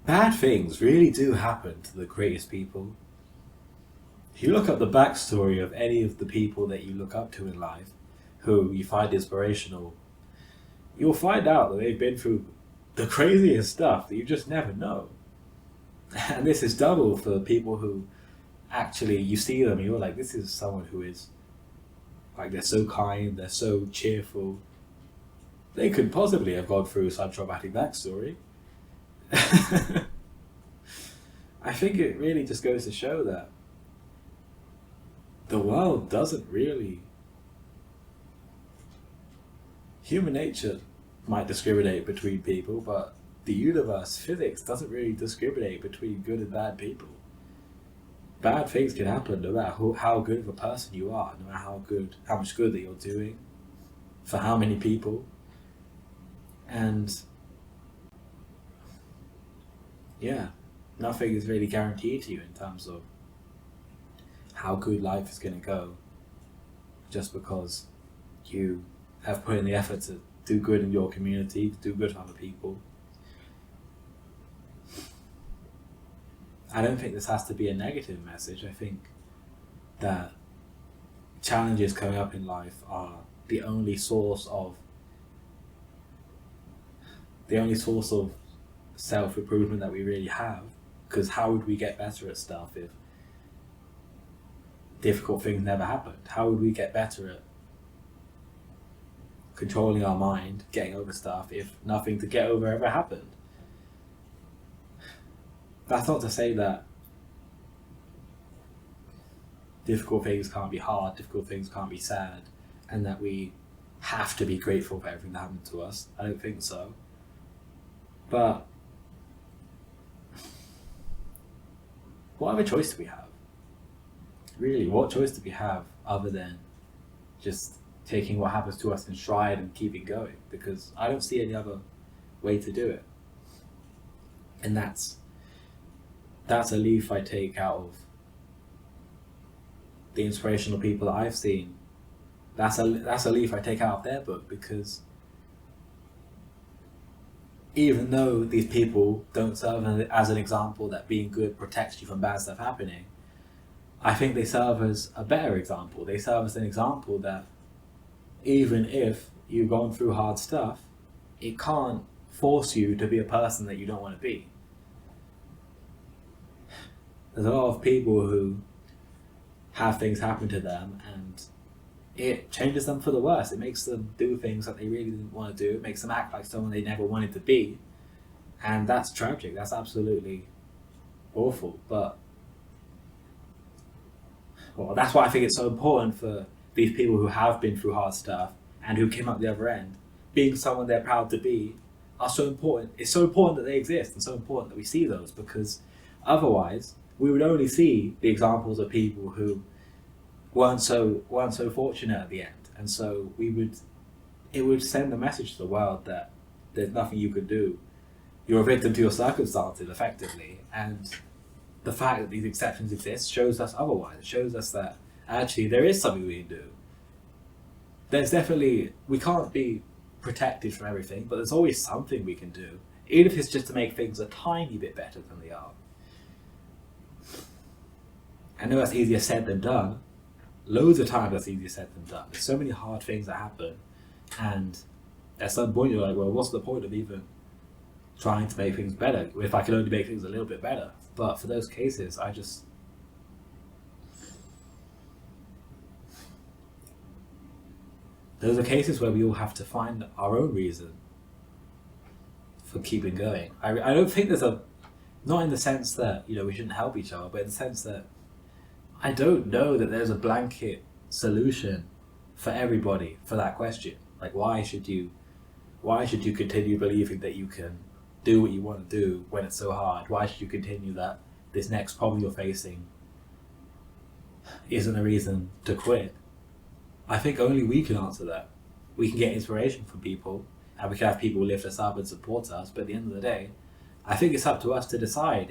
Bad things really do happen to the greatest people. If you look up the backstory of any of the people that you look up to in life, who you find inspirational, you'll find out that they've been through the craziest stuff that you just never know. And this is double for people who actually you see them and you're like, this is someone who is like, they're so kind, they're so cheerful. They could possibly have gone through some traumatic backstory. I think it really just goes to show that the world doesn't really. Human nature might discriminate between people, but the universe, physics, doesn't really discriminate between good and bad people. Bad things can happen no matter how good of a person you are, no matter how much good that you're doing, for how many people. And yeah, nothing is really guaranteed to you in terms of how good life is going to go, just because you have put in the effort to do good in your community, to do good for other people. I don't think this has to be a negative message. I think that challenges coming up in life are the only source of self-improvement that we really have, because how would we get better at stuff if difficult things never happened? How would we get better at controlling our mind, getting over stuff, if nothing to get over ever happened? That's not to say that difficult things can't be hard, difficult things can't be sad, and that we have to be grateful for everything that happened to us. I don't think so. But what other choice do we have? Really, what choice do we have other than just taking what happens to us in stride and keeping going? Because I don't see any other way to do it. And that's a leaf I take out of the inspirational people that I've seen. That's a leaf I take out of their book, because even though these people don't serve as an example that being good protects you from bad stuff happening, I think they serve as a better example. They serve as an example that even if you've gone through hard stuff, it can't force you to be a person that you don't want to be. There's a lot of people who have things happen to them and it changes them for the worse. It makes them do things that they really didn't want to do. It makes them act like someone they never wanted to be. And that's tragic. That's absolutely awful. But that's why I think it's so important for these people who have been through hard stuff and who came out the other end, being someone they're proud to be, are so important. It's so important that they exist, and so important that we see those, because otherwise we would only see the examples of people who weren't so fortunate at the end, and so it would send a message to the world that there's nothing you can do. You're a victim to your circumstances, effectively, and the fact that these exceptions exist shows us otherwise. It shows us that actually there is something we can do. There's definitely, we can't be protected from everything, but there's always something we can do, even if it's just to make things a tiny bit better than they are. I know that's easier said than done. Loads of times that's easier said than done. There's so many hard things that happen, and at some point you're like, well, what's the point of even trying to make things better if I can only make things a little bit better? But for those cases, those are cases where we all have to find our own reason for keeping going. I don't think not in the sense that, we shouldn't help each other, but in the sense that I don't know that there's a blanket solution for everybody for that question. Like, why should you continue believing that you can do what you want to do when it's so hard? Why should you continue that this next problem you're facing isn't a reason to quit? I think only we can answer that. We can get inspiration from people, and we can have people lift us up and support us, but at the end of the day, I think it's up to us to decide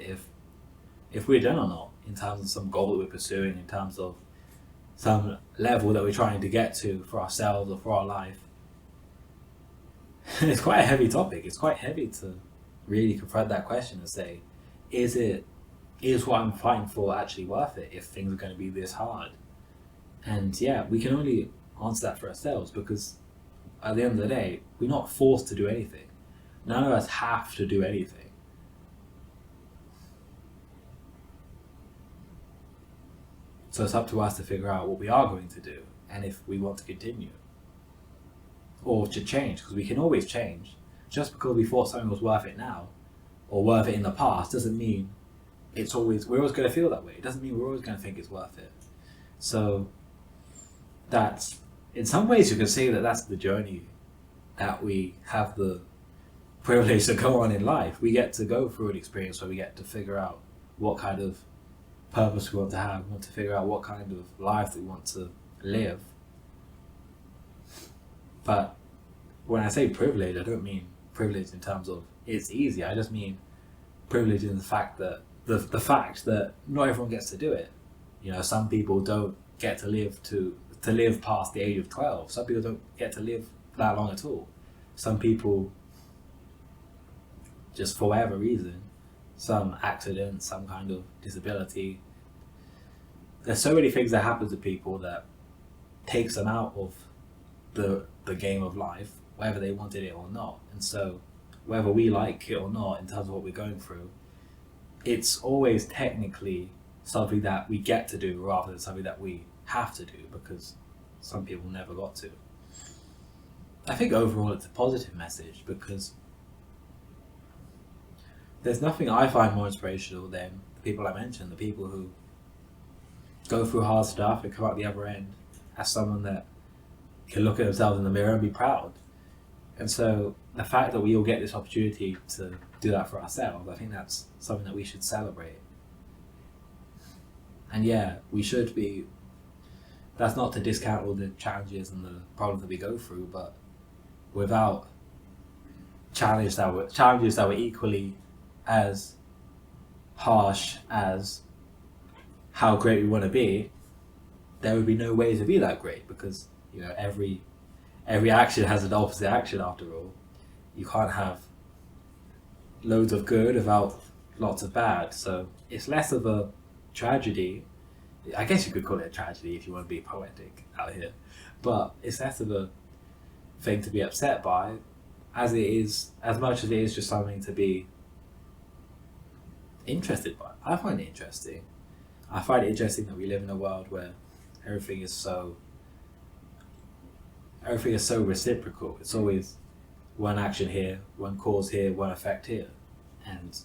if we're done or not, in terms of some goal that we're pursuing, in terms of some level that we're trying to get to for ourselves or for our life. It's quite a heavy topic. It's quite heavy to really confront that question and say, is what I'm fighting for actually worth it if things are going to be this hard? And yeah, we can only answer that for ourselves, because at the end of the day, we're not forced to do anything. None of us have to do anything. So it's up to us to figure out what we are going to do and if we want to continue or to change, because we can always change. Just because we thought something was worth it now or worth it in the past doesn't mean we're always going to feel that way. It doesn't mean we're always going to think it's worth it. So that's, in some ways you can say that that's the journey that we have the privilege to go on in life. We get to go through an experience where we get to figure out what kind of purpose we want to have. We want to figure out what kind of life we want to live. But when I say privilege, I don't mean privilege in terms of it's easy. I just mean privilege in the fact that the fact that not everyone gets to do it. You know, some people don't get to live past the age of 12. Some people don't get to live that long at all. Some people, just for whatever reason, some accident, some kind of disability. There's so many things that happen to people that takes them out of the game of life, whether they wanted it or not. And so whether we like it or not in terms of what we're going through, it's always technically something that we get to do rather than something that we have to do, because some people never got to. I think overall it's a positive message, because there's nothing I find more inspirational than the people I mentioned, the people who go through hard stuff and come out the other end as someone that can look at themselves in the mirror and be proud. And so the fact that we all get this opportunity to do that for ourselves, I think that's something that we should celebrate. And yeah, we should be, that's not to discount all the challenges and the problems that we go through, but without challenges that were equally as harsh as how great we want to be, there would be no way to be that great, because you know every action has an opposite action after all. You can't have loads of good without lots of bad, so it's less of a tragedy. I guess you could call it a tragedy if you want to be poetic out here, but it's less of a thing to be upset by as much as it is just something to be interested by. I find it interesting. I find it interesting that we live in a world where everything is so reciprocal. It's always one action here, one cause here, one effect here. And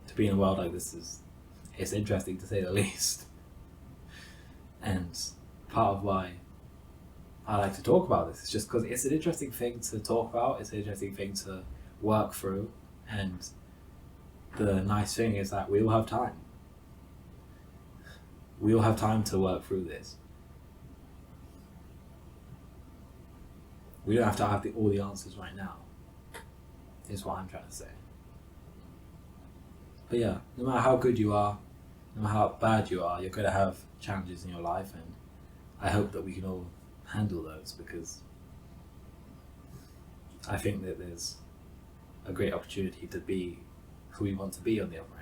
to be in a world like this it's interesting to say the least. And part of why I like to talk about this is just because it's an interesting thing to talk about, it's an interesting thing to work through, and the nice thing is that we all have time. We all have time to work through this. We don't have to have all the answers right now, is what I'm trying to say. But yeah, no matter how good you are, no matter how bad you are, you're going to have challenges in your life, and I hope that we can all handle those, because I think that there's a great opportunity to be who we want to be on the other end.